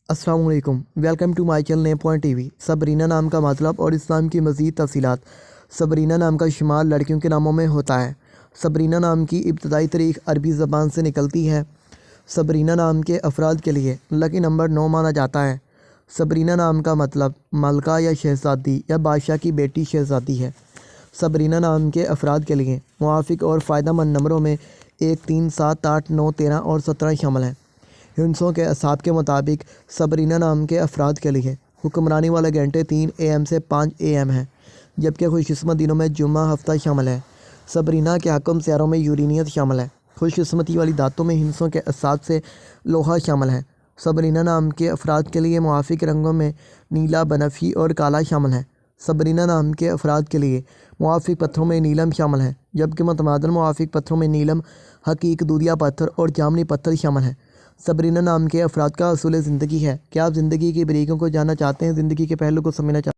السلام علیکم، welcome to my channel name point TV وی۔ سبرینہ نام کا مطلب اور اسلام کی مزید تفصیلات۔ سبرینہ نام کا شمار لڑکیوں کے ناموں میں ہوتا ہے۔ سبرینہ نام کی ابتدائی تاریخ عربی زبان سے نکلتی ہے۔ سبرینہ نام کے افراد کے لیے لکی نمبر 9 مانا جاتا ہے۔ سبرینہ نام کا مطلب ملکہ یا شہزادی یا بادشاہ کی بیٹی شہزادی ہے۔ سبرینہ نام کے افراد کے لیے موافق اور فائدہ مند نمبروں میں 1، 3، 7، 8، 9، 13 اور 17 شامل ہیں۔ ہندسوں کے اصحاب کے مطابق سبرینہ نام کے افراد کے لیے حکمرانی والے گھنٹے 3 AM سے 5 AM ہیں، جبکہ خوش قسمت دنوں میں جمعہ ہفتہ شامل ہے۔ سبرینہ کے حکم سیاروں میں یورینیس شامل ہے۔ خوش قسمتی والی دھاتوں میں ہندسوں کے اصحاب سے لوہا شامل ہے۔ سبرینہ نام کے افراد کے لیے موافق رنگوں میں نیلا، بنفشی اور کالا شامل ہیں۔ سبرینہ نام کے افراد کے لیے موافق پتھروں میں نیلم شامل ہے، جبکہ متبادل موافق پتھروں میں نیلم، حقیق، دودھیا پتھر اور جامنی پتھر شامل ہیں۔ سبرینہ نام کے افراد کا اصول زندگی ہے۔ کیا آپ زندگی کی باریکیوں کو جاننا چاہتے ہیں؟ زندگی کے پہلو کو سمجھنا چاہتے ہیں؟